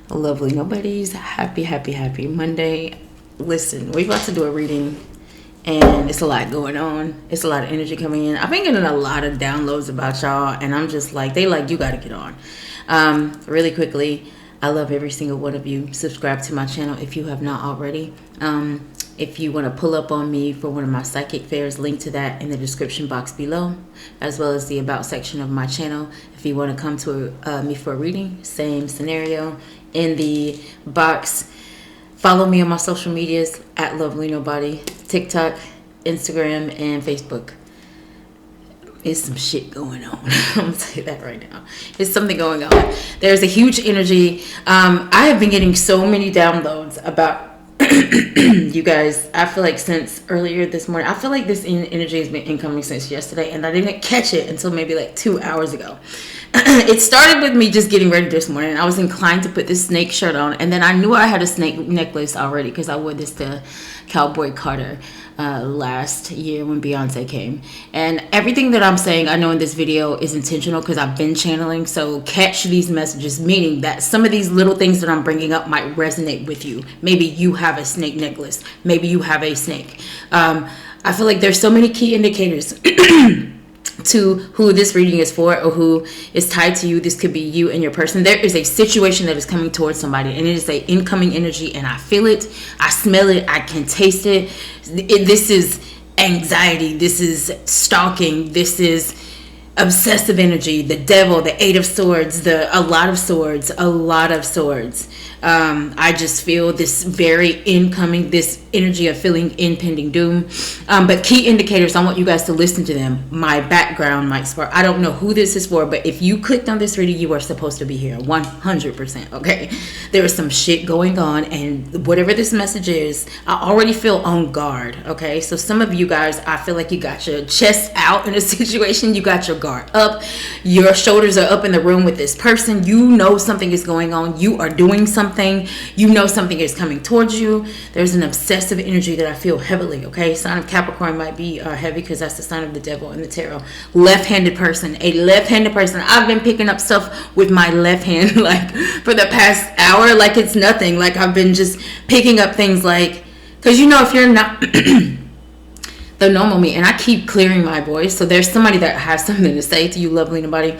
Lovely nobodies, happy Monday. Listen, we're about to do a reading and it's a lot going on. It's a lot of energy coming in. I've been getting a lot of downloads about y'all and I'm just like, you gotta get on. Really quickly, I love every single one of you. Subscribe to my channel if you have not already. If you want to pull up on me for one of my psychic fairs, link to that in the description box below, as well as the about section of my channel. If you want to come to me for a reading, same scenario in the box. Follow me on my social medias at lovelyknowbody, TikTok, Instagram, and Facebook. It's some shit going on. I'm gonna tell you that right now. It's something going on. There's a huge energy. I have been getting so many downloads about you guys. I feel like since earlier this morning, I feel like this energy has been incoming since yesterday, and I didn't catch it until maybe like 2 hours ago. It started with me just getting ready this morning. I was inclined to put this snake shirt on, and then I knew I had a snake necklace already because I wore this to Cowboy Carter last year when Beyonce came. And everything that I'm saying, I know in this video is intentional because I've been channeling. So catch these messages, meaning that some of these little things that I'm bringing up might resonate with you. Maybe you have a snake necklace. Maybe you have a snake. I feel like there's so many key indicators to who this reading is for or who is tied to you. This could be you and your person. There is a situation that is coming towards somebody, and it is a incoming energy, and I feel it, I smell it, I can taste it. This is anxiety, this is stalking, this is obsessive energy, the devil, the 8 of swords, a lot of swords. I just feel this very incoming, this energy of feeling impending doom. But key indicators, I want you guys to listen to them. My background might spark. I don't know who this is for, but if you clicked on this reading, you are supposed to be here 100%. Okay, there is some shit going on, and whatever this message is, I already feel on guard. Okay, so some of you guys, I feel like you got your chest out in a situation, you got your guard up, your shoulders are up in the room with this person. You know something is going on, you are doing something, you know something is coming towards you. There's an obsessive energy that I feel heavily. Okay, sign of Capricorn might be heavy because that's the sign of the devil in the tarot. Left-handed person, I've been picking up stuff with my left hand like for the past hour, like it's nothing. Like I've been just picking up things, like, because you know if you're not the normal me, and I keep clearing my voice, so there's somebody that has something to say to you, lovely nobody.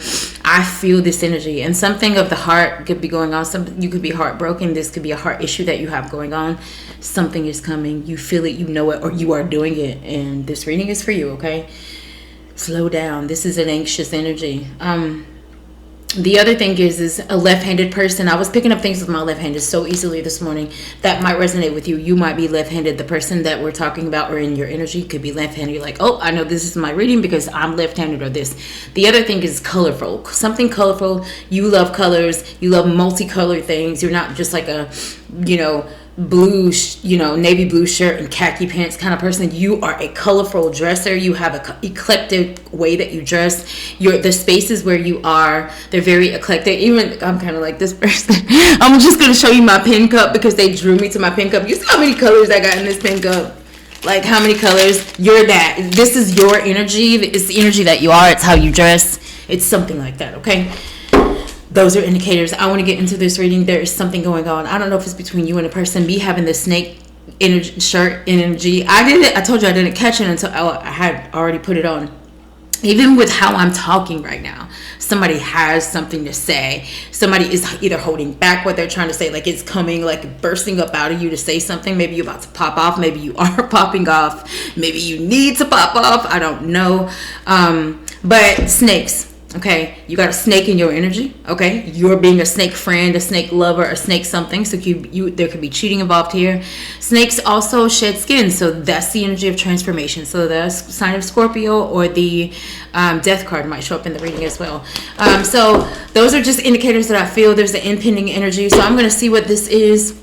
I feel this energy, and something of the heart could be going on. You could be heartbroken. This could be a heart issue that you have going on. Something is coming. You feel it, you know it, or you are doing it, and this reading is for you. Okay, slow down. This is an anxious energy. The other thing is a left-handed person. I was picking up things with my left-handed so easily this morning that might resonate with you. You might be left-handed. The person that we're talking about or in your energy could be left-handed. You're like, oh, I know this is my reading because I'm left-handed, or this. The other thing is colorful. Something colorful. You love colors. You love multicolored things. You're not just like a, blue, navy blue shirt and khaki pants kind of person. You are a colorful dresser. You have a eclectic way that you dress. The spaces where you are, they're very eclectic. Even I'm kind of like this person. I'm just going to show you my pen cup because they drew me to my pen cup. You see how many colors I got in this pen cup? Like how many colors? You're that. This is your energy. It's the energy that you are. It's how you dress. It's something like that. Okay. Those are indicators. I want to get into this reading. There is something going on. I don't know if it's between you and a person. Me having the snake energy, shirt energy. I told you I didn't catch it until I had already put it on. Even with how I'm talking right now, somebody has something to say. Somebody is either holding back what they're trying to say, like it's coming, like bursting up out of you to say something. Maybe you're about to pop off. Maybe you are popping off. Maybe you need to pop off. I don't know. But snakes. Okay, you got a snake in your energy. Okay, you're being a snake friend, a snake lover, a snake something. So there could be cheating involved here. Snakes also shed skin, so that's the energy of transformation. So the sign of Scorpio or the death card might show up in the reading as well. So those are just indicators that I feel. There's the impending energy. So I'm going to see what this is.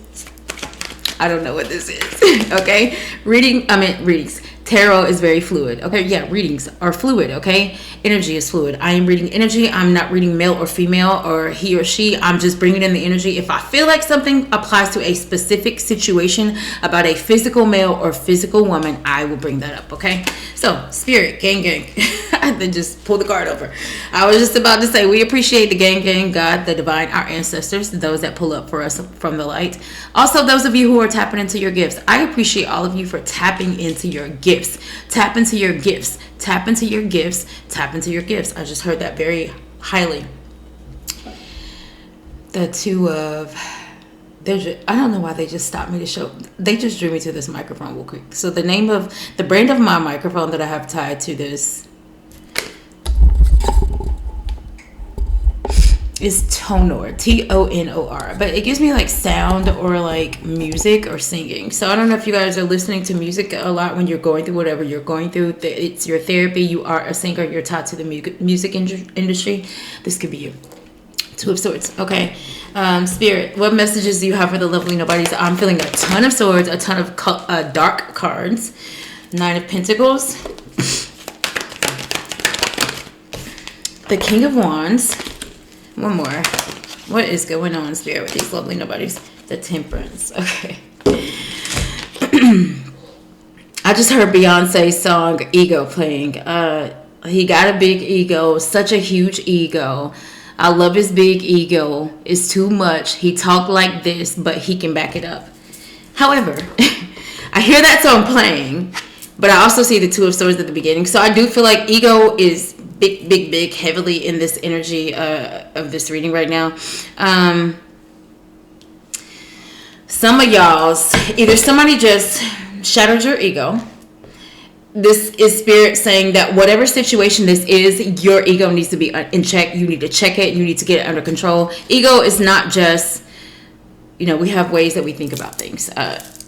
I don't know what this is. Okay, readings. Tarot is very fluid. Okay, yeah, readings are fluid. Okay, energy is fluid. I am reading energy. I'm not reading male or female or he or she. I'm just bringing in the energy. If I feel like something applies to a specific situation about a physical male or physical woman, I will bring that up. Okay, so spirit, gang. Then just pull the card over. I was just about to say, we appreciate the gang, God, the divine, our ancestors, those that pull up for us from the light. Also, those of you who are tapping into your gifts. I appreciate all of you for tapping into your gifts. Tap into your gifts. Tap into your gifts. Tap into your gifts. I just heard that very highly. The two of... I don't know why they just stopped me to show. They just drew me to this microphone real quick. So the brand of my microphone that I have tied to this is Tonor, Tonor. But it gives me like sound or like music or singing. So I don't know if you guys are listening to music a lot when you're going through whatever you're going through. It's your therapy. You are a singer. You're tied to the music industry. This could be you. Two of Swords. Okay. Spirit, what messages do you have for the lovely nobodies? I'm feeling a ton of swords, a ton of dark cards. 9 of Pentacles. The King of Wands. One more. What is going on, Spirit, with these lovely nobodies? The Temperance. Okay. I just heard Beyonce's song Ego playing. He got a big ego, such a huge ego. I love his big ego. It's too much. He talk like this, but he can back it up. However, I hear that song playing, but I also see the Two of Swords at the beginning. So I do feel like ego is big, heavily in this energy of this reading right now. Some of y'all's, either somebody just shattered your ego. This is Spirit saying that whatever situation this is, your ego needs to be in check. You need to check it. You need to get it under control. Ego is not just, we have ways that we think about things.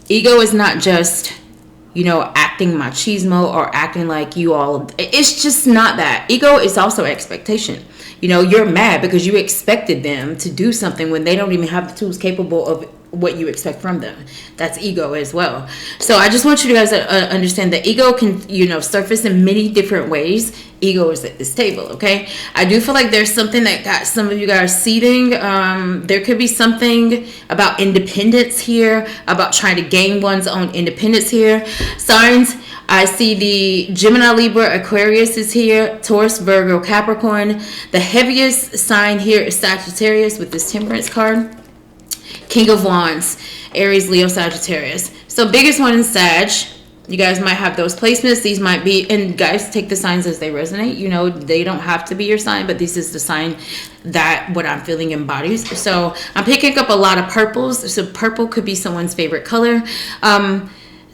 Ego is not just, acting machismo or acting like you all. It's just not that. Ego is also expectation. You're mad because you expected them to do something when they don't even have the tools capable of what you expect from them. That's ego as well. So I just want you guys to understand that ego can, surface in many different ways. Ego is at this table, okay? I do feel like there's something that got some of you guys seething. There could be something about independence here, about trying to gain one's own independence here. Signs, I see the Gemini, Libra, Aquarius is here, Taurus, Virgo, Capricorn. The heaviest sign here is Sagittarius with this Temperance card. King of Wands, Aries, Leo, Sagittarius. So biggest one in Sag. You guys might have those placements. These might be, and guys, take the signs as they resonate. They don't have to be your sign, but this is the sign that what I'm feeling embodies. So I'm picking up a lot of purples. So purple could be someone's favorite color.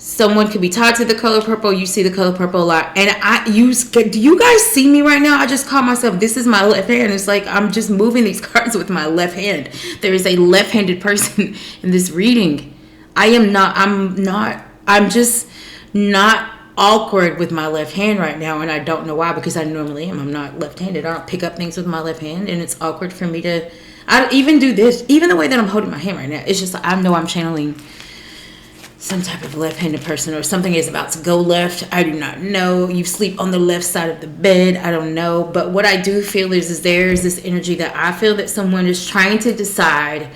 Someone could be tied to the color purple. You see the color purple a lot. And do you guys see me right now? I just call myself, this is my left hand. It's like I'm just moving these cards with my left hand. There is a left-handed person in this reading. I'm just not awkward with my left hand right now. And I don't know why, because I normally am. I'm not left-handed. I don't pick up things with my left hand. And it's awkward for me to, I don't even do this. Even the way that I'm holding my hand right now. It's just, I know I'm channeling some type of left-handed person, or something is about to go left. I do not know. You sleep on the left side of the bed. I don't know. But what I do feel is there's this energy that I feel that someone is trying to decide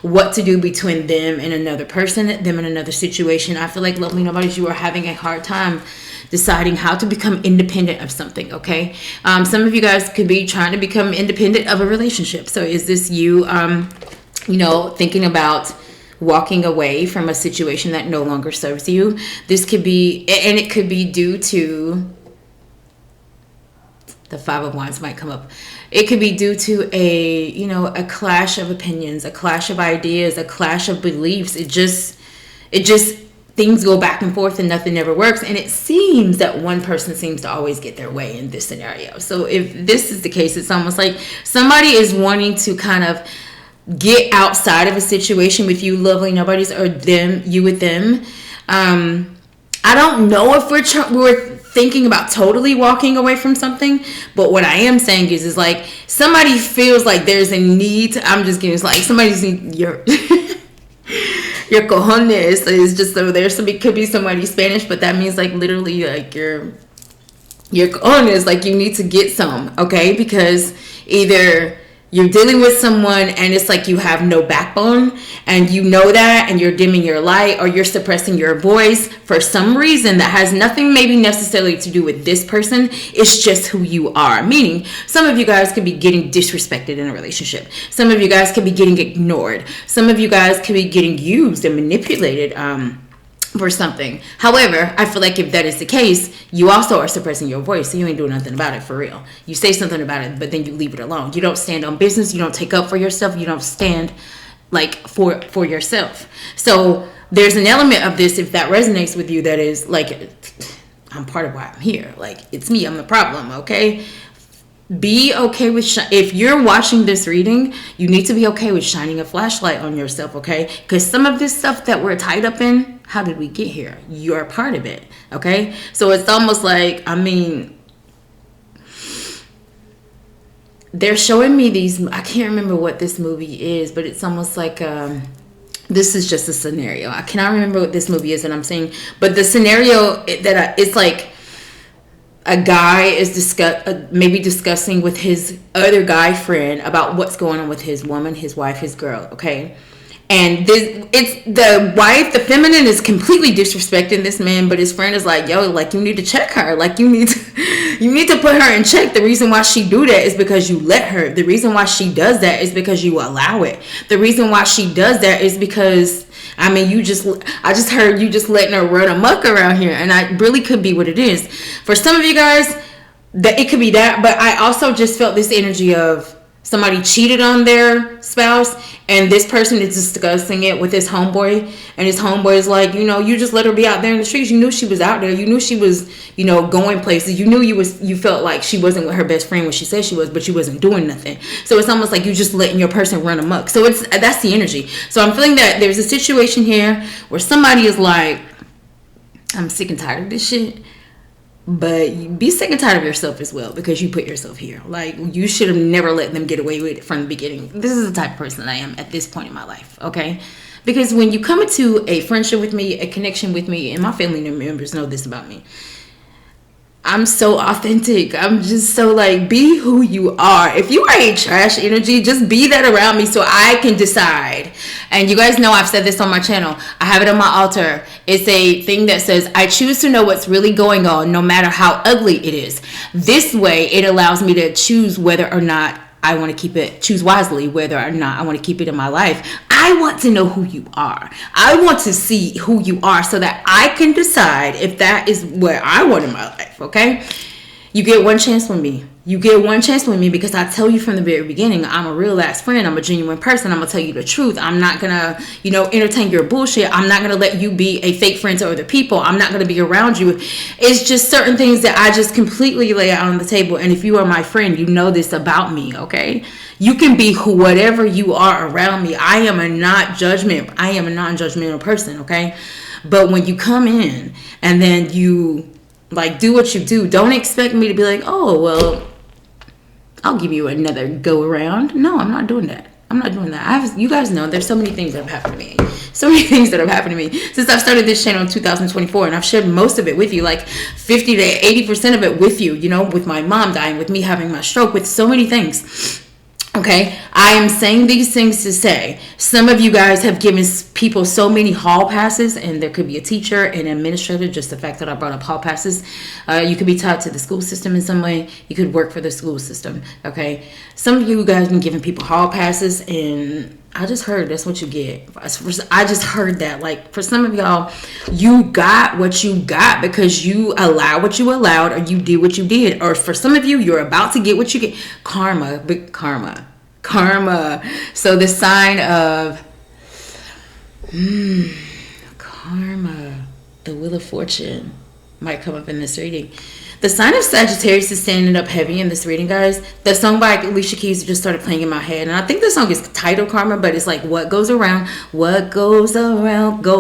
what to do between them and another person, them in another situation. I feel like, lovely nobodies, you are having a hard time deciding how to become independent of something, okay? Some of you guys could be trying to become independent of a relationship. So is this you, thinking about walking away from a situation that no longer serves you? This could be, and it could be due to, the Five of Wands might come up. It could be due to a clash of opinions, a clash of ideas, a clash of beliefs. It just, things go back and forth and nothing ever works. And it seems that one person seems to always get their way in this scenario. So if this is the case, it's almost like somebody is wanting to kind of get outside of a situation with you, lovely nobodies, or you with them. I don't know if we're thinking about totally walking away from something, but what I am saying is like somebody feels like there's a need to, I'm just kidding, it's like somebody's need your your cojones is just over there. Somebody could be somebody Spanish, but that means like literally like your cojones, like you need to get some, okay? Because either You're dealing with someone and it's like you have no backbone, and you know that, and you're dimming your light or you're suppressing your voice for some reason that has nothing maybe necessarily to do with this person. It's just who you are. Meaning, some of you guys could be getting disrespected in a relationship. Some of you guys could be getting ignored. Some of you guys could be getting used and manipulated for something. However, I feel like if that is the case, you also are suppressing your voice, so you ain't doing nothing about it for real. You say something about it, but then you leave it alone. You don't stand on business. You don't take up for yourself. You don't stand like for yourself. So there's an element of this, if that resonates with you, that is like, I'm part of why I'm here. Like, it's me. I'm the problem. Okay. Be okay with if you're watching this reading, you need to be okay with shining a flashlight on yourself, okay? Because some of this stuff that we're tied up in, how did we get here? You're a part of it, okay? So it's almost like, I mean, they're showing me these, I can't remember what this movie is, but it's almost like this is just a scenario. I cannot remember what this movie is that I'm saying, but the scenario it's like a guy is maybe discussing with his other guy friend about what's going on with his woman, his wife, his girl, okay? And it's the wife, the feminine, is completely disrespecting this man, but his friend is like, yo, like, you need to check her. Like, you need to put her in check. The reason why she do that is because you let her. The reason why she does that is because you allow it. The reason why she does that is because, I mean, I just heard you just letting her run amok around here, and I really could be what it is. For some of you guys, that it could be that, but I also just felt this energy of somebody cheated on their spouse, and this person is discussing it with his homeboy, and his homeboy is like, you know, you just let her be out there in the streets. You knew she was out there. You knew she was, you know, going places. You knew you felt like she wasn't with her best friend when she said she was, but she wasn't doing nothing. So it's almost like you just letting your person run amok. So that's the energy. So I'm feeling that there's a situation here where somebody is like, I'm sick and tired of this shit. But you be sick and tired of yourself as well, because you put yourself here. Like, you should have never let them get away with it from the beginning. This is the type of person I am at this point in my life, okay? Because when you come into a friendship with me, a connection with me, and my family members know this about me, I'm so authentic. I'm just so like, be who you are. If you are a trash energy, just be that around me so I can decide. And you guys know I've said this on my channel. I have it on my altar. It's a thing that says, I choose to know what's really going on, no matter how ugly it is. This way, it allows me to choose whether or not I want to choose wisely whether or not I want to keep it in my life. I want to know who you are. I want to see who you are so that I can decide if that is what I want in my life, okay? You get one chance with me. You get one chance with me because I tell you from the very beginning, I'm a real ass friend. I'm a genuine person. I'm going to tell you the truth. I'm not going to, entertain your bullshit. I'm not going to let you be a fake friend to other people. I'm not going to be around you. It's just certain things that I just completely lay out on the table. And if you are my friend, you know this about me, okay? You can be whatever you are around me. I am a non-judgmental person, okay? But when you come in and then you do what you do, don't expect me to be like, oh, well, I'll give you another go around. No, I'm not doing that. I'm not doing that. You guys know there's so many things that have happened to me. So many things that have happened to me since I've started this channel in 2024, and I've shared most of it with you, like 50 to 80% of it with you, with my mom dying, with me having my stroke, with so many things. Okay, I am saying these things to say some of you guys have given people so many hall passes, and there could be a teacher, an administrator, just the fact that I brought up hall passes. You could be tied to the school system in some way. You could work for the school system, okay? Some of you guys have been giving people hall passes, and I just heard that's what you get. I just heard that. Like, for some of y'all, you got what you got because you allowed what you allowed, or you did what you did. Or for some of you, you're about to get what you get. Karma. So the sign of karma, the Wheel of Fortune, might come up in this reading. The sign of Sagittarius is standing up heavy in this reading, guys. The song by Alicia Keys just started playing in my head, and I think the song is titled Karma, but it's like, what goes around,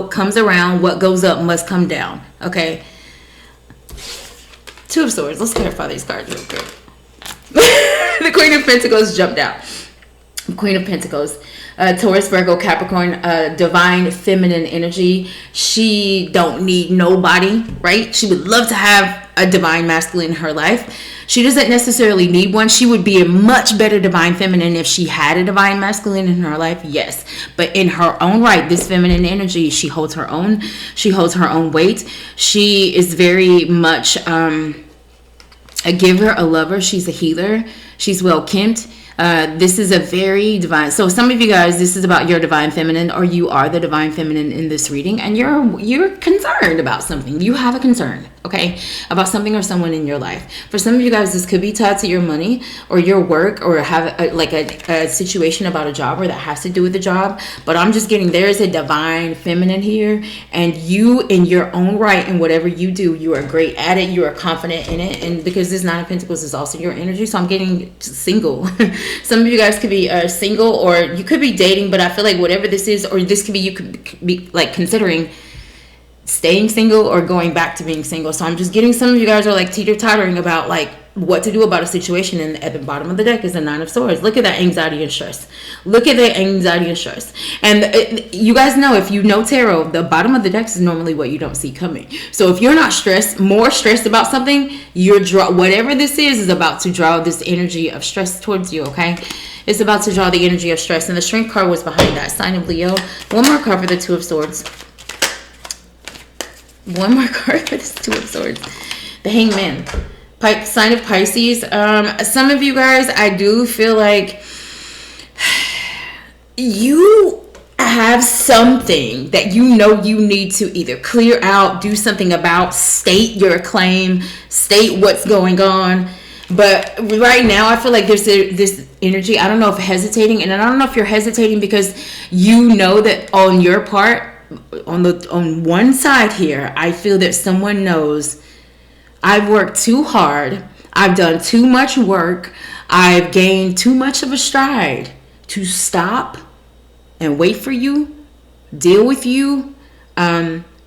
comes around, what goes up must come down. Okay. Two of Swords. Let's clarify these cards real quick. The Queen of Pentacles jumped out. Queen of Pentacles. Taurus, Virgo, Capricorn, divine feminine energy. She don't need nobody, right? She would love to have a divine masculine in her life. She doesn't necessarily need one. She would be a much better divine feminine if she had a divine masculine in her life, yes. But in her own right, this feminine energy, she holds her own. She holds her own weight. She is very much a giver, a lover. She's a healer. She's well kempt. This is a very divine. So some of you guys, this is about your divine feminine, or you are the divine feminine in this reading, and you're concerned about something. You have a concern, okay, about something or someone in your life. For some of you guys, this could be tied to your money or your work, or have a situation about a job, or that has to do with the job. But I'm just getting, there is a divine feminine here, and you in your own right, and whatever you do, you are great at it. You are confident in it, and because this Nine of Pentacles is also your energy, so I'm getting single. Some of you guys could be single, or you could be dating, but I feel like whatever this is, or this could be, you could be like considering staying single or going back to being single. So I'm just getting, some of you guys are like teeter-tottering about like what to do about a situation, and at the bottom of the deck is the Nine of Swords. Look at that anxiety and stress. Look at that anxiety and stress. And you guys know, if you know tarot, the bottom of the deck is normally what you don't see coming. So if you're not more stressed about something, whatever this is about to draw this energy of stress towards you, okay? It's about to draw the energy of stress. And the Strength card was behind that, sign of Leo. One more card for the Two of Swords. One more card for this Two of Swords. The Hangman. Sign of Pisces. Some of you guys, I do feel like you have something that you know you need to either clear out, do something about, state your claim, state what's going on. But right now, I feel like there's this energy. I don't know if hesitating, and I don't know if you're hesitating because you know that on your part, on one side here, I feel that someone knows I've worked too hard. I've done too much work. I've gained too much of a stride to stop and wait for you, deal with you,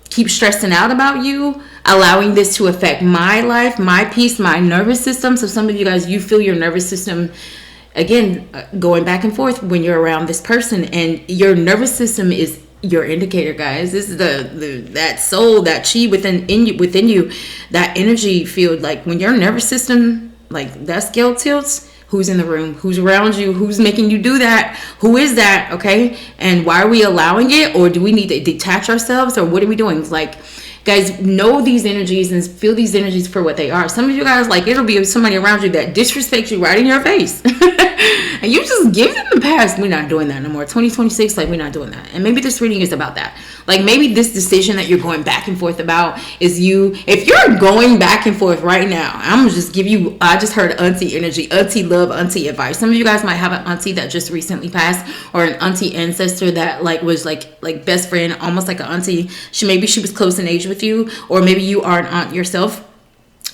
keep stressing out about you, allowing this to affect my life, my peace, my nervous system. So some of you guys, you feel your nervous system, again, going back and forth when you're around this person, and your nervous system is your indicator, guys. This is that soul, that chi within you, that energy field. Like when your nervous system, like that scale tilts, who's in the room, who's around you, who's making you do that, who is that, okay? And why are we allowing it? Or do we need to detach ourselves, or what are we doing? Like, guys, know these energies and feel these energies for what they are. Some of you guys, like, it'll be somebody around you that disrespects you right in your face. And you just give them the pass. We're not doing that no more. 2026, like, we're not doing that. And maybe this reading is about that. Like, maybe this decision that you're going back and forth about is you. If you're going back and forth right now, I'm going to just give you, I just heard auntie energy, auntie love, auntie advice. Some of you guys might have an auntie that just recently passed, or an auntie ancestor that, like, was like best friend, almost like an auntie. Maybe she was close in age with you, or maybe you are an aunt yourself.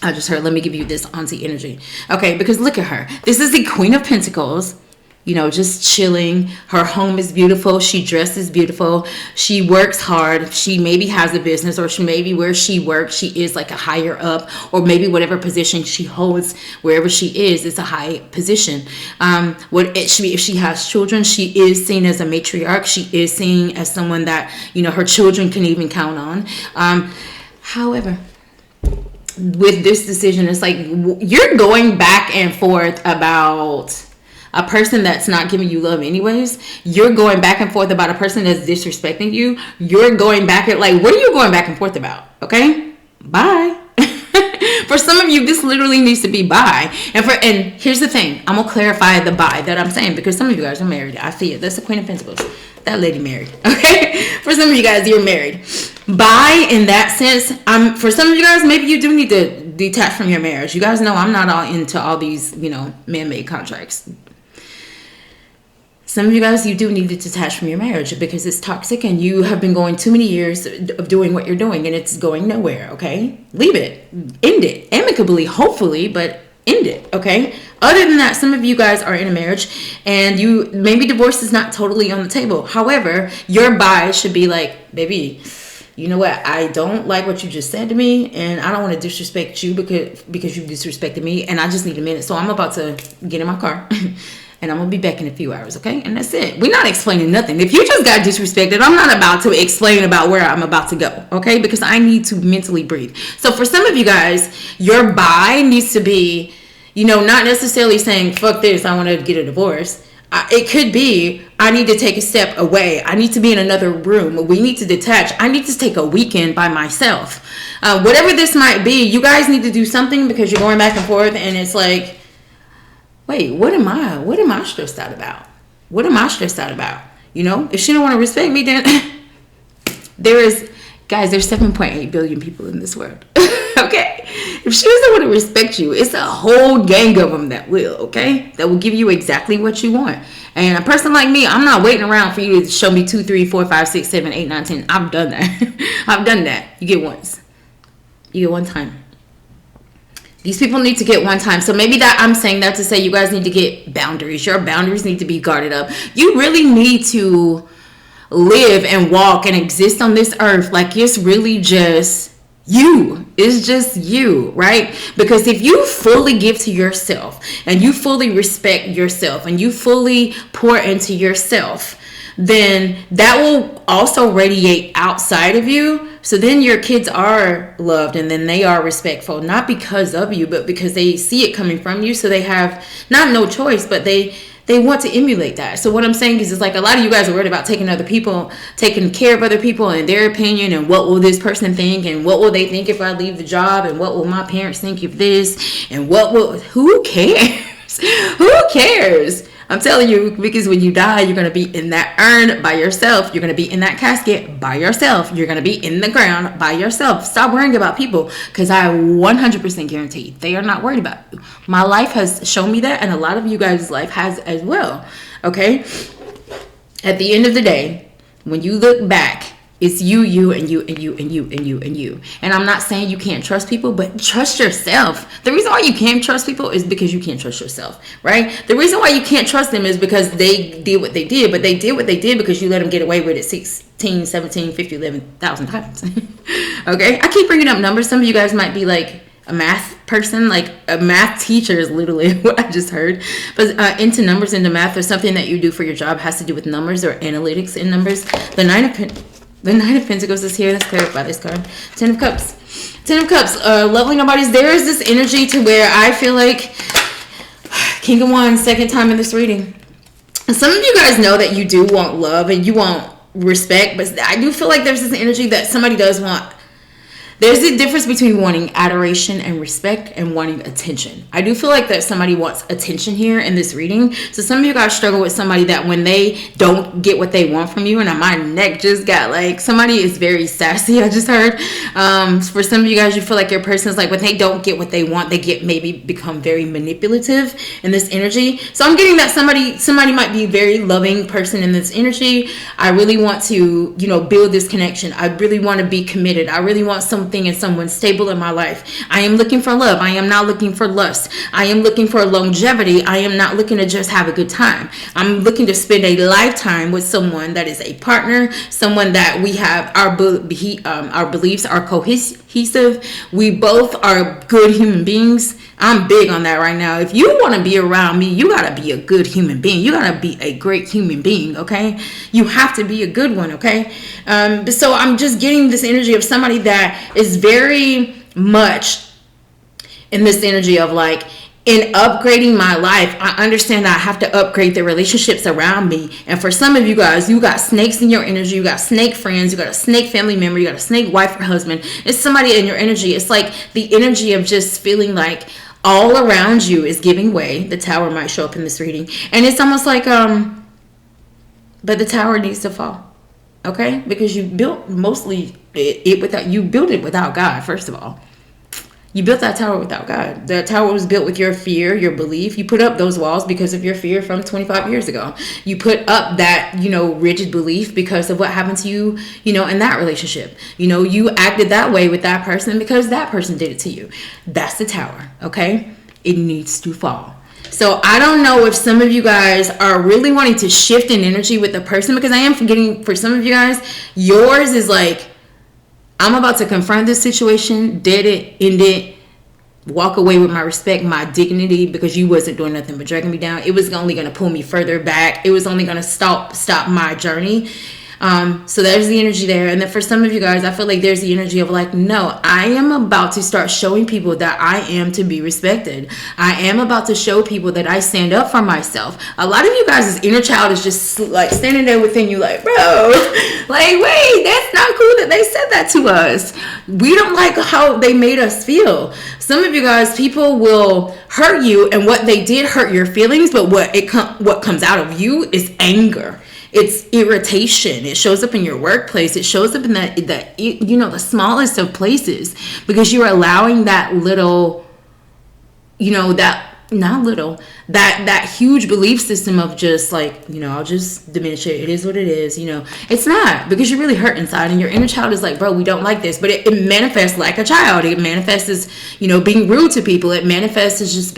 I just heard, let me give you this auntie energy. Okay, because look at her. This is the Queen of Pentacles, you know, just chilling. Her home is beautiful. She dresses beautiful. She works hard. She maybe has a business, or she maybe where she works, she is like a higher up, or maybe whatever position she holds, wherever she is, it's a high position. If she has children, she is seen as a matriarch. She is seen as someone that, you know, her children can even count on. However, with this decision, it's like you're going back and forth about a person that's not giving you love anyways. You're going back and forth about a person that's disrespecting you. You're going back at, like, what are you going back and forth about? Okay, bye. For some of you, this literally needs to be bye. And here's the thing, I'm gonna clarify the bye that I'm saying, because some of you guys are married. I see it. That's the Queen of Pentacles. That lady married. Okay, for some of you guys, you're married. Bye in that sense. For some of you guys, maybe you do need to detach from your marriage. You guys know I'm not all into all these, you know, man-made contracts. Some of you guys, you do need to detach from your marriage because it's toxic, and you have been going too many years of doing what you're doing, and it's going nowhere, okay? Leave it. End it. Amicably, hopefully, but end it, okay? Other than that, some of you guys are in a marriage, and maybe divorce is not totally on the table. However, your bye should be like, baby, you know what? I don't like what you just said to me, and I don't want to disrespect you because you disrespected me, and I just need a minute. So I'm about to get in my car. and I'm gonna be back in a few hours, okay? And that's it. We're not explaining nothing. If you just got disrespected, I'm not about to explain about where I'm about to go, okay? Because I need to mentally breathe. So for some of you guys, your bye needs to be, not necessarily saying, fuck this, I want to get a divorce. It could be, I need to take a step away. I need to be in another room. We need to detach. I need to take a weekend by myself. Whatever this might be, you guys need to do something because you're going back and forth, and it's like, wait, what am I stressed out about? What am I stressed out about? If she don't want to respect me, then there's 7.8 billion people in this world. Okay? If she doesn't want to respect you, it's a whole gang of them that will, okay? That will give you exactly what you want. And a person like me, I'm not waiting around for you to show me 2, 3, 4, 5, 6, 7, 8, 9, 10. I've done that. I've done that. You get once. You get one time. These people need to get one time. So maybe that I'm saying that to say you guys need to get boundaries. Your boundaries need to be guarded up. You really need to live and walk and exist on this earth like it's really just you. It's just you, right? Because if you fully give to yourself and you fully respect yourself and you fully pour into yourself, then that will also radiate outside of you. So then your kids are loved and then they are respectful, not because of you, but because they see it coming from you. So they have not no choice, but they want to emulate that. So what I'm saying is, it's like a lot of you guys are worried about taking care of other people and their opinion, and what will this person think, and what will they think if I leave the job, and what will my parents think of this, and who cares? Who cares? I'm telling you, because when you die, you're going to be in that urn by yourself. You're going to be in that casket by yourself. You're going to be in the ground by yourself. Stop worrying about people, because I 100% guarantee they are not worried about you. My life has shown me that, and a lot of you guys' life has as well. Okay? At the end of the day, when you look back, it's you, and you, and you, and you, and you, and you. And I'm not saying you can't trust people, but trust yourself. The reason why you can't trust people is because you can't trust yourself, right? The reason why you can't trust them is because they did what they did, but they did what they did because you let them get away with it 16, 17, 50, 11,000 times. Okay? I keep bringing up numbers. Some of you guys might be like a math person, like a math teacher is literally what I just heard. But into numbers, into math, or something that you do for your job has to do with numbers or analytics in numbers. The Nine of Pentacles is here. Let's clarify this card. Ten of Cups. Lovely nobodies. There is this energy to where I feel like King of Wands, second time in this reading. And some of you guys know that you do want love and you want respect, but I do feel like there's this energy that somebody does want. There's a difference between wanting adoration and respect and wanting attention. I do feel like that somebody wants attention here in this reading. So some of you guys struggle with somebody that when they don't get what they want from you, and my neck just got like, somebody is very sassy, I just heard. For some of you guys, you feel like your person is like, when they don't get what they want, they maybe become very manipulative in this energy. So I'm getting that somebody might be a very loving person in this energy. I really want to, build this connection. I really want to be committed. I really want something and someone stable in my life. I am looking for love. I am not looking for lust. I am looking for longevity. I am not looking to just have a good time. I'm looking to spend a lifetime with someone that is a partner, someone that we have our beliefs are cohesive. We both are good human beings. I'm big on that right now. If you want to be around me, you got to be a good human being. You got to be a great human being, okay? You have to be a good one, okay? So I'm just getting this energy of somebody that is very much in this energy of like, in upgrading my life, I understand that I have to upgrade the relationships around me. And for some of you guys, you got snakes in your energy. You got snake friends. You got a snake family member. You got a snake wife or husband. It's somebody in your energy. It's like the energy of just feeling like all around you is giving way. The Tower might show up in this reading. And it's almost like, but the Tower needs to fall. Okay? Because you built mostly you built it without God, first of all. You built that tower without God. The tower was built with your fear, your belief. You put up those walls because of your fear from 25 years ago. You put up that, rigid belief because of what happened to you, in that relationship. You acted that way with that person because that person did it to you. That's the tower, okay? It needs to fall. So I don't know if some of you guys are really wanting to shift in energy with the person, because I am forgetting for some of you guys, yours is like, I'm about to confront this situation, dead it, end it, walk away with my respect, my dignity, because you wasn't doing nothing but dragging me down. It was only going to pull me further back. It was only going to stop my journey. So there's the energy there. And then for some of you guys, I feel like there's the energy of like, no, I am about to start showing people that I am to be respected. I am about to show people that I stand up for myself. A lot of you guys' inner child is just like standing there within you like, bro, like, wait, that's not cool that they said that to us. We don't like how they made us feel. Some of you guys, people will hurt you, and what they did hurt your feelings, but what comes out of you is anger. It's irritation. It shows up in your workplace. It shows up in the smallest of places, because you're allowing that little, that huge belief system of just like, I'll just diminish it. It is what it is. It's not, because you're really hurt inside, and your inner child is like, bro, we don't like this. But it manifests like a child. It manifests as, being rude to people. It manifests as just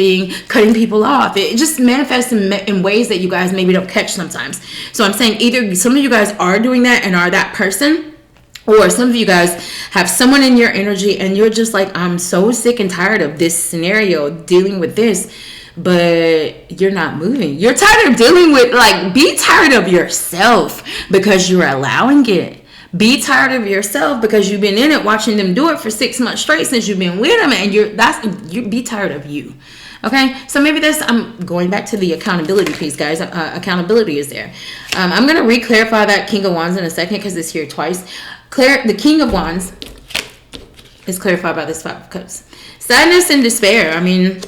cutting people off. It just manifests in ways that you guys maybe don't catch sometimes. So I'm saying either some of you guys are doing that and are that person, or some of you guys have someone in your energy and you're just like, I'm so sick and tired of this scenario, dealing with this, but you're not moving. You're tired of dealing with, be tired of yourself because you're allowing it. Be tired of yourself because you've been in it, watching them do it for 6 months straight since you've been with them, and you be tired of you. Okay, so maybe I'm going back to the accountability piece, guys. Accountability is there. I'm going to re-clarify that King of Wands in a second because it's here twice. The King of Wands is clarified by this Five of Cups. Sadness and despair. I mean,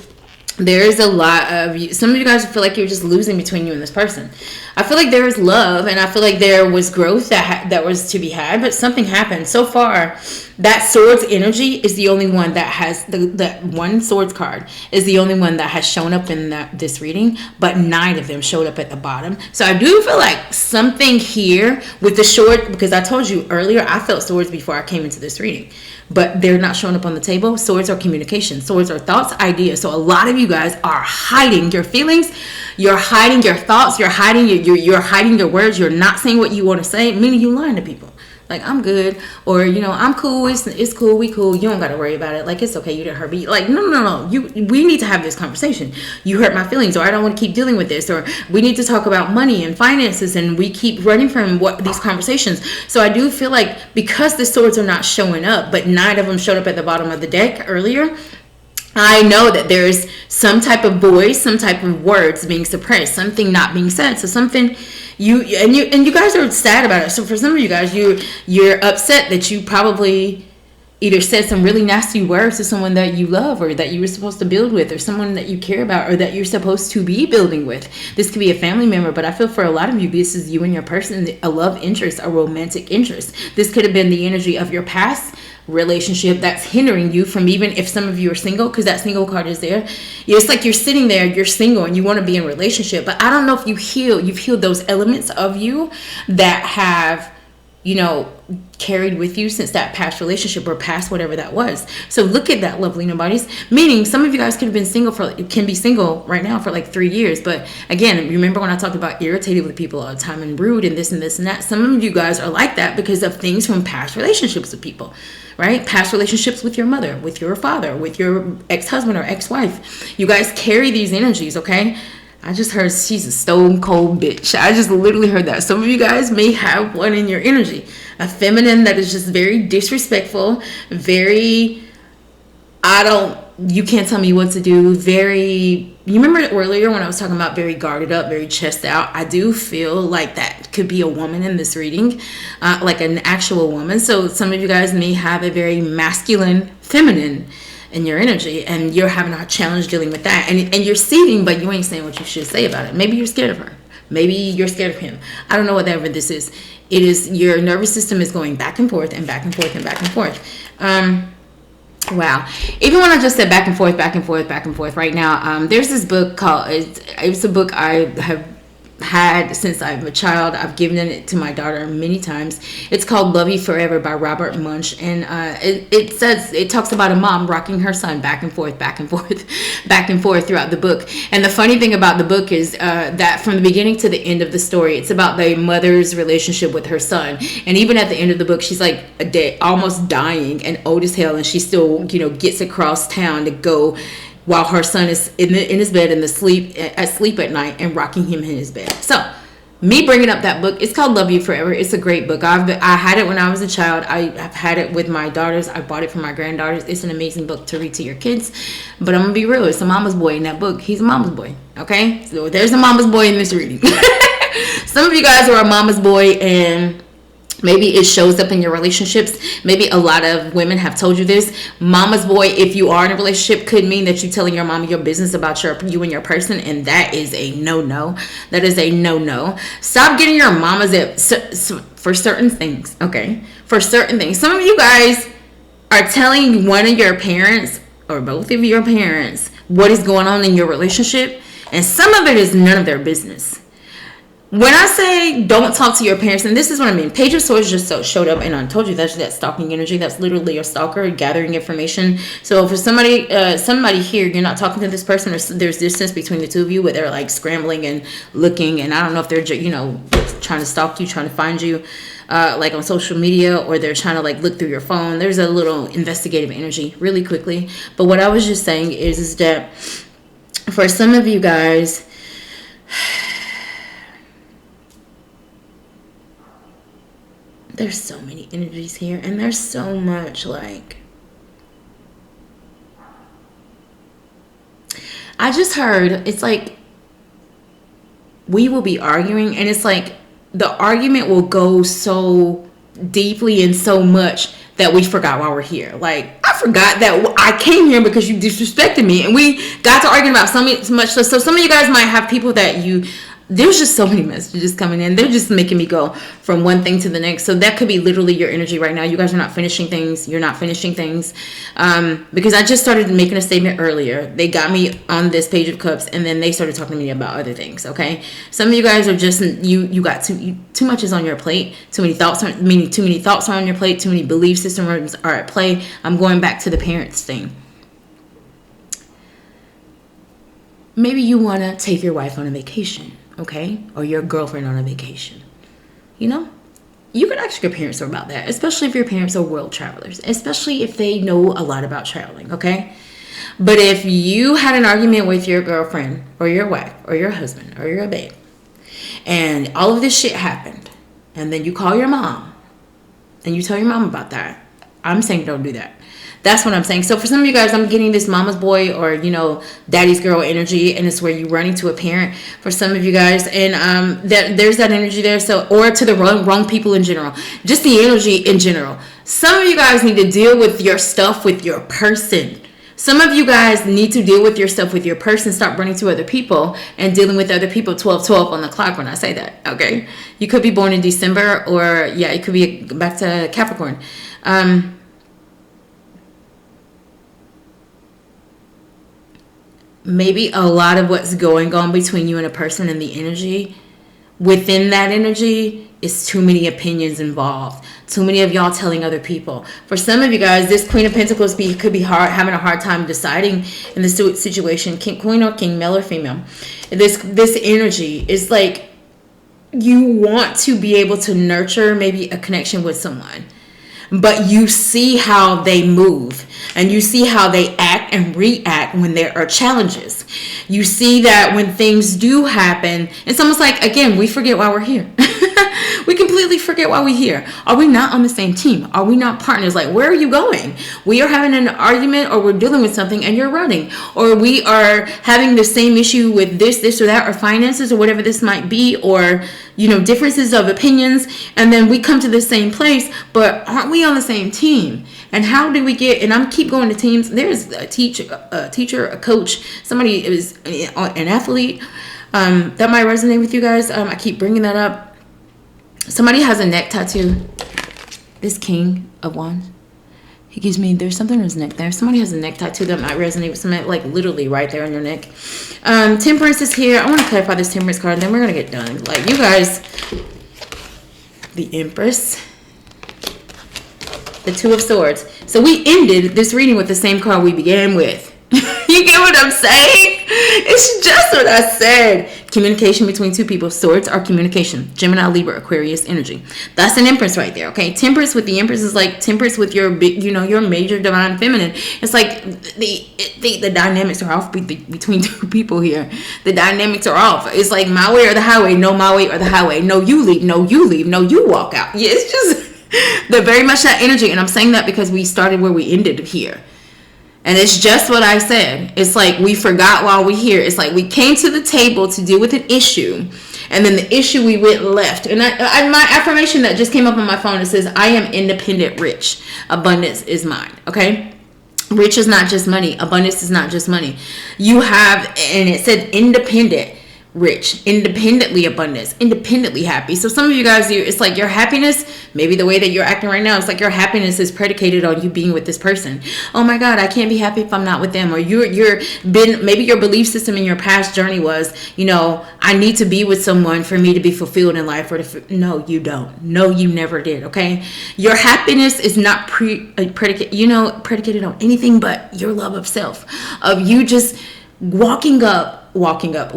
there is a lot of you. Some of you guys feel like you're just losing between you and this person. I feel like there is love, and I feel like there was growth that was to be had, but something happened. So far, that Swords energy is the only one that has that one Swords card is the only one that has shown up in this reading, but 9 of them showed up at the bottom. So I do feel like something here with the Sword, because I told you earlier, I felt Swords before I came into this reading, but they're not showing up on the table. Swords are communication. Swords are thoughts, ideas. So a lot of you guys are hiding your feelings. You're hiding your thoughts. You're hiding you're hiding your words. You're not saying what you want to say, meaning you lying to people. Like, I'm good, or I'm cool. It's cool. We cool. You don't got to worry about it. Like, it's okay. You didn't hurt me. Like, no. We need to have this conversation. You hurt my feelings, or I don't want to keep dealing with this, or we need to talk about money and finances, and we keep running from these conversations. So I do feel like because the Swords are not showing up, but 9 of them showed up at the bottom of the deck earlier, I know that there's some type of voice, some type of words being suppressed, something not being said. So something you guys are sad about it. So for some of you guys, you're upset that you probably either said some really nasty words to someone that you love, or that you were supposed to build with, or someone that you care about, or that you're supposed to be building with. This could be a family member, but I feel for a lot of you, this is you and your person, a love interest, a romantic interest. This could have been the energy of your past relationship that's hindering you from, even if some of you are single, because that single card is there. It's like you're sitting there, you're single, and you want to be in a relationship, but I don't know if you've healed those elements of you that have carried with you since that past relationship or past whatever that was. So look at that, lovely nobodies. Meaning some of you guys can be single right now for like 3 years. But again, remember when I talked about irritated with people all the time and rude and this and this and that? Some of you guys are like that because of things from past relationships with people, right? Past relationships with your mother, with your father, with your ex-husband or ex-wife. You guys carry these energies, okay? I just heard she's a stone cold bitch. I just literally heard that. Some of you guys may have one in your energy. A feminine that is just very disrespectful, very, you can't tell me what to do, very, you remember earlier when I was talking about very guarded up, very chest out? I do feel like that could be a woman in this reading, like an actual woman. So some of you guys may have a very masculine, feminine in your energy, and you're having a challenge dealing with that, and you're seething, but you ain't saying what you should say about it. Maybe you're scared of her. Maybe you're scared of him. I don't know whatever this is. It is your nervous system is going back and forth and back and forth and back and forth. Wow. Even when I just said back and forth right now, there's this book called, it's a book I have had since I'm a child. I've given it to my daughter many times. It's called Love You Forever by Robert Munch, and it talks about a mom rocking her son back and forth, back and forth, back and forth throughout the book. And the funny thing about the book is that from the beginning to the end of the story, it's about the mother's relationship with her son. And even at the end of the book, she's like almost dying and old as hell, and she still, gets across town to go while her son is in his bed asleep at night and rocking him in his bed. So, me bringing up that book, it's called Love You Forever. It's a great book. I had it when I was a child. I've had it with my daughters. I bought it for my granddaughters. It's an amazing book to read to your kids. But I'm going to be real. It's a mama's boy in that book. He's a mama's boy. Okay? So, there's a mama's boy in this reading. Some of you guys are a mama's boy, and maybe it shows up in your relationships. Maybe a lot of women have told you this. Mama's boy, if you are in a relationship, could mean that you're telling your mama your business about you and your person, and that is a no-no. That is a no-no. Stop getting your mamas for certain things, okay? For certain things. Some of you guys are telling one of your parents or both of your parents what is going on in your relationship, and some of it is none of their business. When I say don't talk to your parents, and this is what I mean. Page of Swords just showed up, and I told you that's that stalking energy. That's literally a stalker gathering information. So for somebody here, you're not talking to this person, or there's distance between the two of you, where they're like scrambling and looking, and I don't know if they're trying to stalk you, trying to find you, like on social media, or they're trying to like look through your phone. There's a little investigative energy really quickly. But what I was just saying is that for some of you guys, there's so many energies here, and there's so much like, I just heard, it's like we will be arguing, and it's like the argument will go so deeply and so much that we forgot why we're here. Like, I forgot that I came here because you disrespected me, and we got to arguing about so much. So some of you guys might have people that there's just so many messages coming in. They're just making me go from one thing to the next. So that could be literally your energy right now. You guys are not finishing things. You're not finishing things. Because I just started making a statement earlier. They got me on this Page of Cups, and then they started talking to me about other things, okay? Some of you guys are just, you got too much is on your plate. Too many thoughts are on your plate. Too many belief systems are at play. I'm going back to the parents thing. Maybe you want to take your wife on a vacation. Okay, or your girlfriend on a vacation. You could ask your parents about that, especially if your parents are world travelers, especially if they know a lot about traveling, okay? But if you had an argument with your girlfriend or your wife or your husband or your babe, and all of this shit happened, and then you call your mom and you tell your mom about that, I'm saying don't do that. That's what I'm saying. So for some of you guys, I'm getting this mama's boy or, daddy's girl energy, and it's where you run into a parent for some of you guys. And there's that energy there. So, or to the wrong people in general. Just the energy in general. Some of you guys need to deal with your stuff with your person. Some of you guys need to deal with your stuff with your person. Stop running to other people and dealing with other people 12-12 on the clock when I say that, okay? You could be born in December, or, it could be back to Capricorn. Maybe a lot of what's going on between you and a person and the energy within that energy is too many opinions involved. Too many of y'all telling other people. For some of you guys, this Queen of Pentacles could be having a hard time deciding in this situation, queen or king, male or female. This energy is like you want to be able to nurture maybe a connection with someone, but you see how they move and you see how they act and react when there are challenges. You see that when things do happen, it's almost like, again, we forget why we're here. We completely forget why we're here. Are we not on the same team? Are we not partners? Like, where are you going? We are having an argument, or we're dealing with something and you're running, or we are having the same issue with this or that, or finances, or whatever this might be, or, differences of opinions. And then we come to the same place, but aren't we on the same team? And how do we get, and I'm keep going to teams. There's a teacher, a coach, somebody is an athlete, that might resonate with you guys. I keep bringing that up. Somebody has a neck tattoo. This King of Wands. He gives me, there's something on his neck there. Somebody has a neck tattoo that might resonate with somebody, like literally right there on your neck. Temperance is here. I want to clarify this Temperance card, and then we're going to get done. Like, you guys, the Empress, the Two of Swords. So we ended this reading with the same card we began with. You get what I'm saying? It's just what I said. Communication between two people. Swords are communication. Gemini, Libra, Aquarius energy. That's an Empress right there, okay? Temperance with the Empress is like temperance with your big, your major divine feminine. It's like the dynamics are off between two people here. The dynamics are off. It's like my way or the highway. No, my way or the highway. No, you leave. No, you leave. No, you walk out. Yeah, it's just the very much that energy. And I'm saying that because we started where we ended here. And it's just what I said. It's like we forgot while we're here. It's like we came to the table to deal with an issue. And then the issue we went left. And my affirmation that just came up on my phone, it says, I am independent rich. Abundance is mine. Okay? Rich is not just money. Abundance is not just money. You have, and it said independent rich, independently abundance, independently happy. So some of you guys, it's like your happiness, maybe the way that you're acting right now, it's like your happiness is predicated on you being with this person. Oh my God, I can't be happy if I'm not with them. Or maybe your belief system in your past journey was, I need to be with someone for me to be fulfilled in life. No, you don't. No, you never did. Okay. Your happiness is not predicated on anything but your love of self, of you just waking up, waking up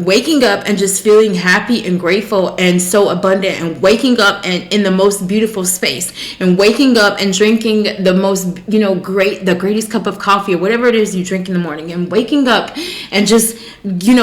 and just feeling happy and grateful and so abundant, and waking up and in the most beautiful space, and waking up and drinking the most, the greatest cup of coffee or whatever it is you drink in the morning, and waking up and just,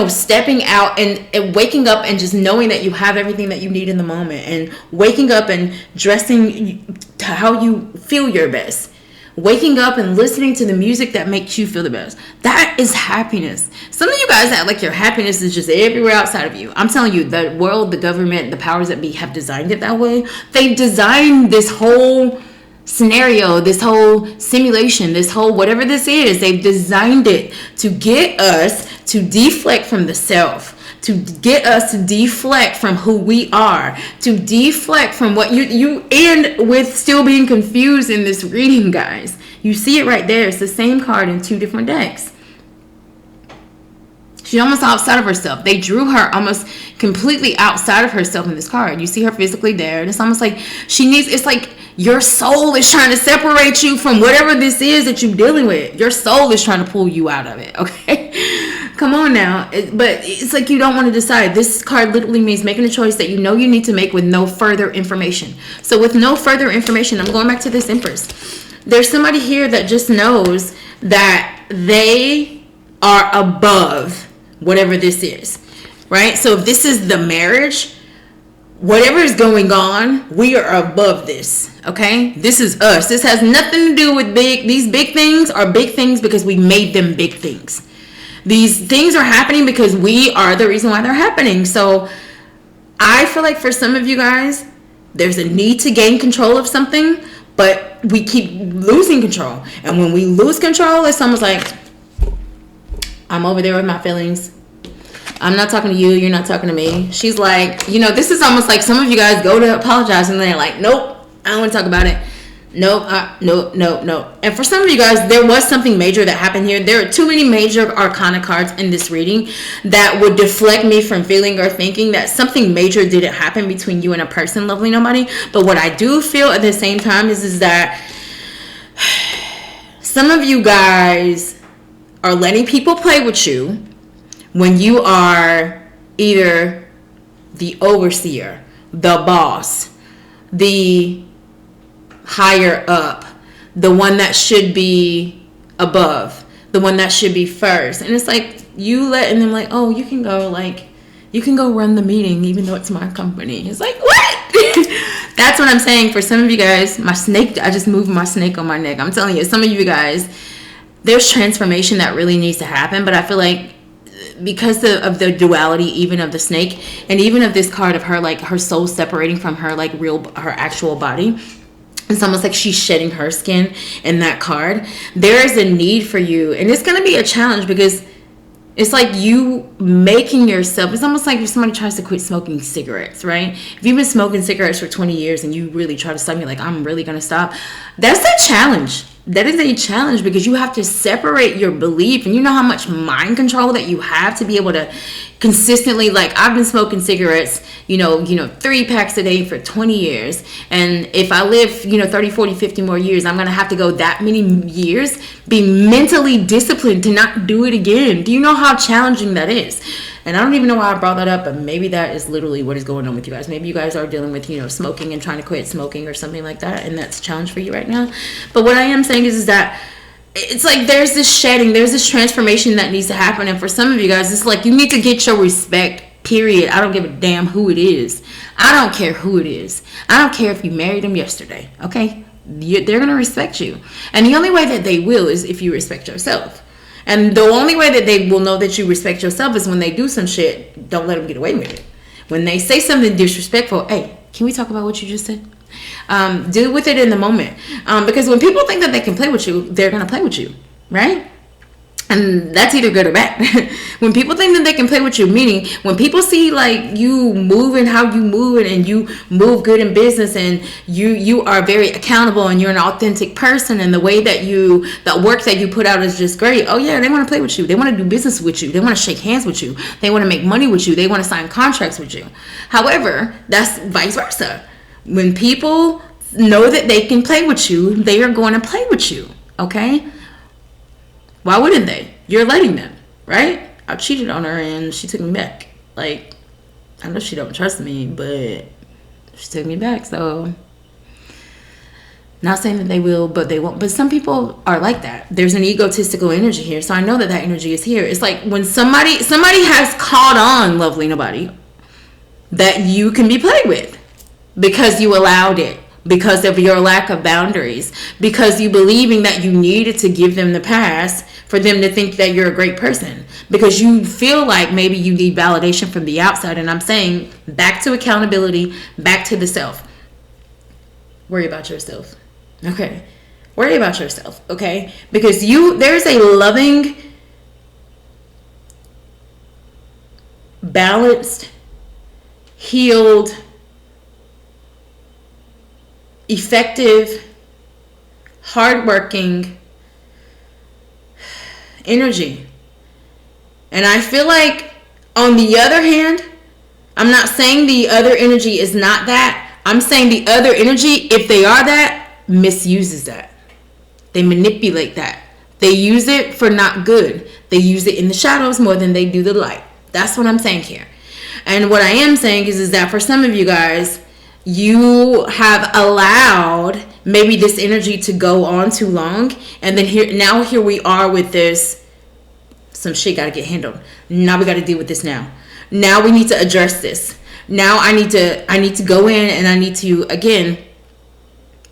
stepping out and waking up and just knowing that you have everything that you need in the moment, and waking up and dressing to how you feel your best. Waking up and listening to the music that makes you feel the best. That is happiness. Some of you guys act like your happiness is just everywhere outside of you. I'm telling you, the world, the government, the powers that be have designed it that way. They've designed this whole scenario, this whole simulation, this whole whatever this is. They've designed it to get us to deflect from the self, to get us to deflect from who we are, to deflect from what you end with still being confused in this reading, guys. You see it right there. It's the same card in two different decks. She's almost outside of herself. They drew her almost completely outside of herself in this card. You see her physically there, and it's almost like it's like your soul is trying to separate you from whatever this is that you're dealing with. Your soul is trying to pull you out of it, okay? Come on now. But it's like you don't want to decide. This card literally means making a choice that you need to make with no further information. So with no further information, I'm going back to this Empress. There's somebody here that just knows that they are above whatever this is, right? So if this is the marriage, whatever is going on, we are above this, okay? This is us. This has nothing to do with these big things are big things because we made them big things. These things are happening because we are the reason why they're happening. So I feel like for some of you guys, there's a need to gain control of something, but we keep losing control. And when we lose control, it's almost like, I'm over there with my feelings. I'm not talking to you. You're not talking to me. She's like, this is almost like some of you guys go to apologize and they're like, nope, I don't want to talk about it. Nope, no. And for some of you guys, there was something major that happened here. There are too many major arcana cards in this reading that would deflect me from feeling or thinking that something major didn't happen between you and a person, lovely nobody. But what I do feel at the same time is that some of you guys are letting people play with you when you are either the overseer, the boss, the higher up, the one that should be above, the one that should be first. And it's like you letting them like, oh, you can go run the meeting even though it's my company. It's like, what? That's what I'm saying. For some of you guys, I just moved my snake on my neck. I'm telling you, some of you guys, there's transformation that really needs to happen. But I feel like because of the duality, even of the snake, and even of this card of her, like her soul separating from her, like her actual body, it's almost like she's shedding her skin in that card. There is a need for you, and it's going to be a challenge because it's like you making yourself, it's almost like if somebody tries to quit smoking cigarettes, right? If you've been smoking cigarettes for 20 years and you really try to stop, you're like, I'm really going to stop. That's a challenge. That is a challenge because you have to separate your belief, and you know how much mind control that you have to be able to consistently, like, I've been smoking cigarettes, 3 packs a day for 20 years. And if I live, 30, 40, 50 more years, I'm going to have to go that many years, be mentally disciplined to not do it again. Do you know how challenging that is? And I don't even know why I brought that up, but maybe that is literally what is going on with you guys. Maybe you guys are dealing with, smoking and trying to quit smoking or something like that, and that's a challenge for you right now. But what I am saying is that it's like there's this shedding, there's this transformation that needs to happen. And for some of you guys, it's like you need to get your respect, period. I don't give a damn who it is. I don't care who it is. I don't care if you married them yesterday, okay? They're going to respect you. And the only way that they will is if you respect yourself. And the only way that they will know that you respect yourself is when they do some shit. Don't let them get away with it. When they say something disrespectful, hey, can we talk about what you just said? Deal with it in the moment. Because when people think that they can play with you, they're going to play with you, right? And that's either good or bad. When people think that they can play with you, meaning when people see like you moving how you move and you move good in business and you are very accountable and you're an authentic person and the way that the work that you put out is just great. Oh yeah, they want to play with you. They want to do business with you. They want to shake hands with you. They want to make money with you. They want to sign contracts with you. However, that's vice versa. When people know that they can play with you, they are going to play with you. Okay? Why wouldn't they? You're letting them, right? I cheated on her and she took me back. Like, I know she don't trust me, but she took me back. So, not saying that they will, but they won't. But some people are like that. There's an egotistical energy here. So I know that energy is here. It's like when somebody has caught on, lovely nobody, that you can be played with because you allowed it. Because of your lack of boundaries, because you believing that you needed to give them the pass for them to think that you're a great person, because you feel like maybe you need validation from the outside. And I'm saying back to accountability, back to the self. Worry about yourself. Okay. Worry about yourself. Okay. Because there's a loving, balanced, healed, effective, hardworking energy. And I feel like, on the other hand, I'm not saying the other energy is not that. I'm saying the other energy, if they are that, misuses that. They manipulate that. They use it for not good. They use it in the shadows more than they do the light. That's what I'm saying here. And what I am saying is that for some of you guys, you have allowed maybe this energy to go on too long, and then here we are with this. Some shit got to get handled. Now we got to deal with this now. Now we need to address this. Now I need to go in and I need to again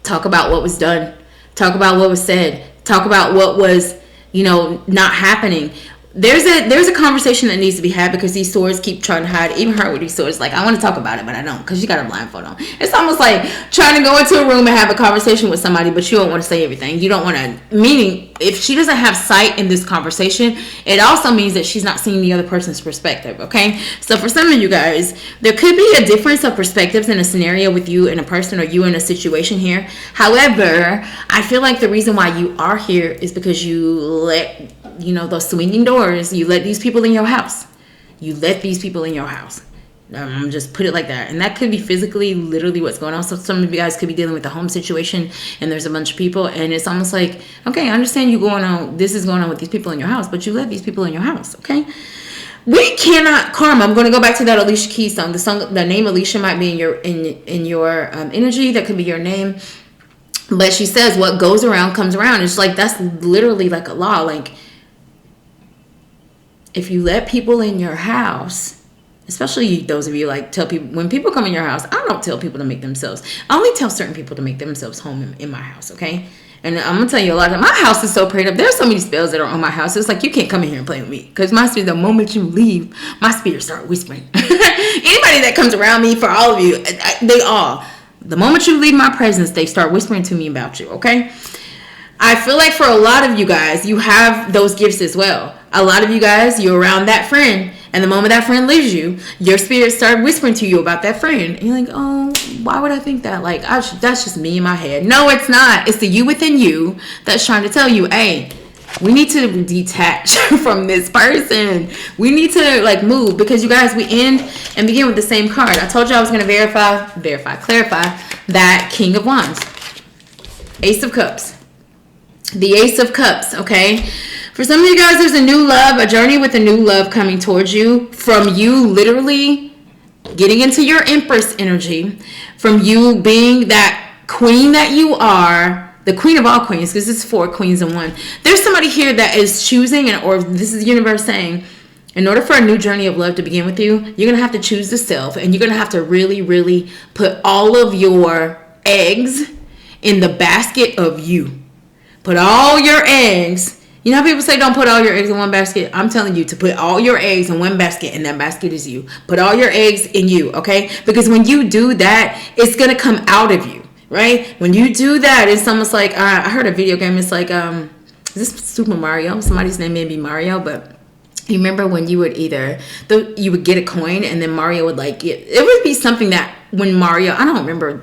talk about what was done, talk about what was said, talk about what was not happening. There's a conversation that needs to be had because these swords keep trying to hide. Even her with these swords, like, I want to talk about it, but I don't because she got a blindfold on. It's almost like trying to go into a room and have a conversation with somebody, but you don't want to say everything. You don't want to, meaning if she doesn't have sight in this conversation, it also means that she's not seeing the other person's perspective, okay? So for some of you guys, there could be a difference of perspectives in a scenario with you and a person or you in a situation here. However, I feel like the reason why you are here is because you let those swinging doors, you let these people in your house. You let these people in your house. Just put it like that. And that could be physically, literally what's going on. So some of you guys could be dealing with a home situation and there's a bunch of people and it's almost like, okay, I understand this is going on with these people in your house, but you let these people in your house, okay? We cannot karma. I'm going to go back to that Alicia Keys song. The name Alicia might be in your energy. That could be your name. But she says what goes around comes around. It's like that's literally like a law. Like, if you let people in your house, especially those of you like tell people, when people come in your house, I don't tell people to make themselves. I only tell certain people to make themselves home in my house, okay? And I'm going to tell you a lot of my house is so prayed up. There's so many spells that are on my house. It's like you can't come in here and play with me. Because my spirit, the moment you leave, my spirit start whispering. Anybody that comes around me, for all of you, the moment you leave my presence, they start whispering to me about you, okay? I feel like for a lot of you guys, you have those gifts as well. A lot of you guys, you're around that friend And the moment that friend leaves you, your spirit started whispering to you about that friend. And you're like, oh, why would I think that? Like, that's just me in my head. No, it's not. It's the you within you that's trying to tell you, hey, we need to detach from this person. We need to like move, because you guys, we end and begin with the same card. I told you I was going to clarify that King of Wands, Ace of Cups, the Ace of Cups. Okay. For some of you guys, there's a new love, a journey with a new love coming towards you, from you literally getting into your Empress energy, from you being that queen that you are, the queen of all queens, because it's 4 queens in one. There's somebody here that is choosing, or this is the universe saying, in order for a new journey of love to begin with you, you're going to have to choose the self, and you're going to have to really, really put all of your eggs in the basket of you. Put all your eggs. You know how people say don't put all your eggs in one basket? I'm telling you to put all your eggs in one basket, and that basket is you. Put all your eggs in you, okay? Because when you do that, it's going to come out of you. Right? When you do that, it's almost like, I heard a video game. It's like, is this Super Mario? Somebody's name may be Mario, but you remember when you would you would get a coin, and then Mario would like it would be something that when Mario, I don't remember,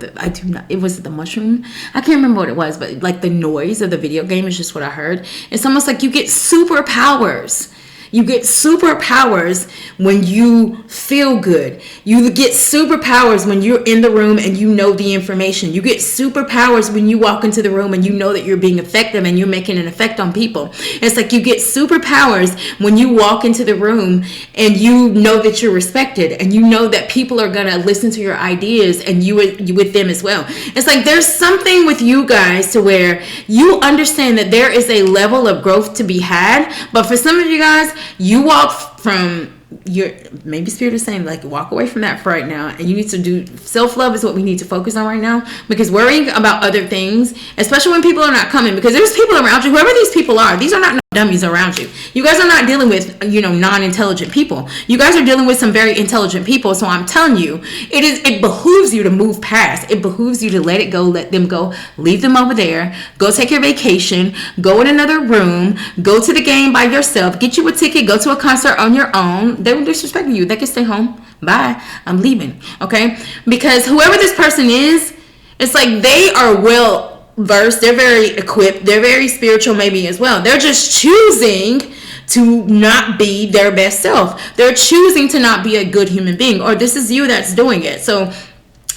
it was the mushroom. I can't remember what it was, but like the noise of the video game is just what I heard. It's almost like you get superpowers. You get superpowers when you feel good. You get superpowers when you're in the room and you know the information. You get superpowers when you walk into the room and you know that you're being effective and you're making an effect on people. It's like you get superpowers when you walk into the room and you know that you're respected, and you know that people are going to listen to your ideas, and you with them as well. It's like there's something with you guys to where you understand that there is a level of growth to be had. But for some of you guys, you walk from your, maybe spirit is saying like walk away from that for right now, and you need to do self-love is what we need to focus on right now, because worrying about other things, especially when people are not coming, because there's people around you, whoever these people are, these are not no dummies around you. You guys are not dealing with non-intelligent people. You guys are dealing with some very intelligent people. So I'm telling you, it behooves you to move past. It behooves you to let it go, let them go, leave them over there, go take your vacation, go in another room, go to the game by yourself, get you a ticket, go to a concert on your own. They were disrespecting you. They can stay home. Bye. I'm leaving. Okay? Because whoever this person is, it's like they are well versed, they're very equipped, they're very spiritual maybe as well. They're just choosing to not be their best self. They're choosing to not be a good human being, or this is you that's doing it. So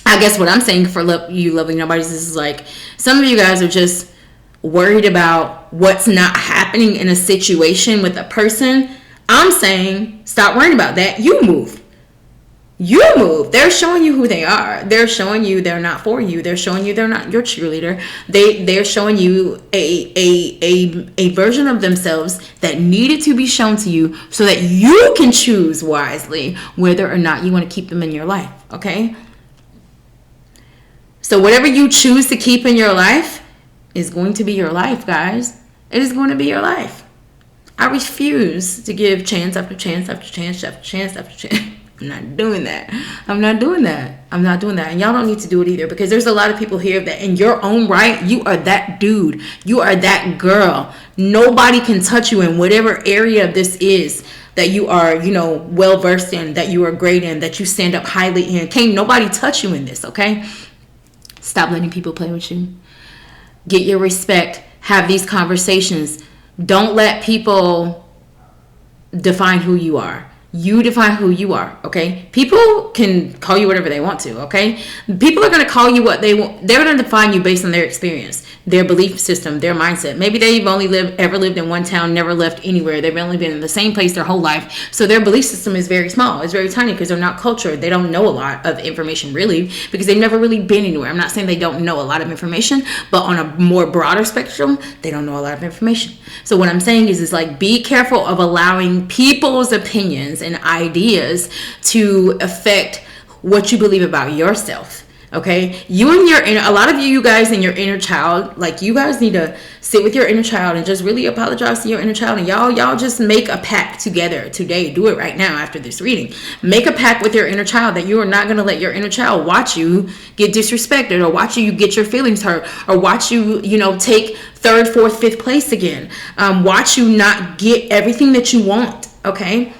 I guess what I'm saying for you lovely nobodies, this is like some of you guys are just worried about what's not happening in a situation with a person. I'm saying stop worrying about that. You move. They're showing you who they are. They're showing you they're not for you. They're showing you they're not your cheerleader. They're showing you a version of themselves that needed to be shown to you so that you can choose wisely whether or not you want to keep them in your life. Okay? So whatever you choose to keep in your life is going to be your life, guys. It is going to be your life. I refuse to give chance after chance after chance after chance after chance. I'm not doing that. And y'all don't need to do it either, because there's a lot of people here that in your own right, you are that dude. You are that girl. Nobody can touch you in whatever area this is that you are, well versed in, that you are great in, that you stand up highly in. Can't nobody touch you in this, okay? Stop letting people play with you. Get your respect. Have these conversations. Don't let people define who you are. You define who you are, okay? People can call you whatever they want to, okay? People are going to call you what they want. They're going to define you based on their experience, their belief system, their mindset. Maybe they've only ever lived in one town, never left anywhere. They've only been in the same place their whole life. So their belief system is very small. It's very tiny because they're not cultured. They don't know a lot of information really because they've never really been anywhere. I'm not saying they don't know a lot of information, but on a more broader spectrum, they don't know a lot of information. So what I'm saying is like be careful of allowing people's opinions and ideas to affect what you believe about yourself. Okay, you and your inner, a lot of you guys and your inner child, like you guys need to sit with your inner child and just really apologize to your inner child, and y'all just make a pact together today. Do it right now after this reading. Make a pact with your inner child that you are not going to let your inner child watch you get disrespected, or watch you get your feelings hurt, or watch you, take third, fourth, fifth place again. Watch you not get everything that you want. Okay.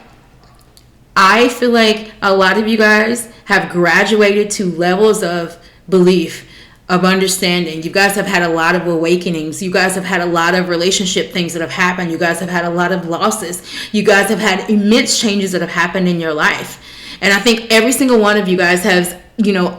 I feel like a lot of you guys have graduated to levels of belief, of understanding. You guys have had a lot of awakenings. You guys have had a lot of relationship things that have happened. You guys have had a lot of losses. You guys have had immense changes that have happened in your life. And I think every single one of you guys has,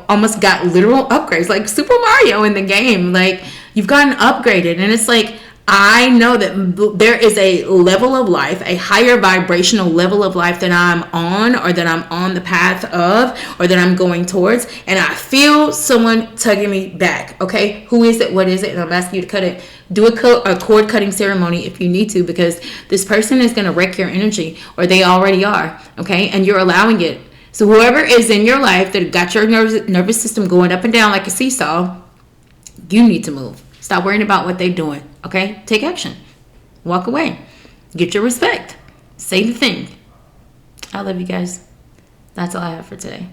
almost got literal upgrades, like Super Mario in the game. Like, you've gotten upgraded. And it's like, I know that there is a level of life, a higher vibrational level of life that I'm on, or that I'm on the path of, or that I'm going towards. And I feel someone tugging me back. Okay, who is it? What is it? And I'm asking you to cut it. Do a cord cutting ceremony if you need to, because this person is going to wreck your energy, or they already are. Okay, and you're allowing it. So whoever is in your life that got your nervous system going up and down like a seesaw, you need to move. Stop worrying about what they're doing. Okay? Take action. Walk away. Get your respect. Say the thing. I love you guys. That's all I have for today.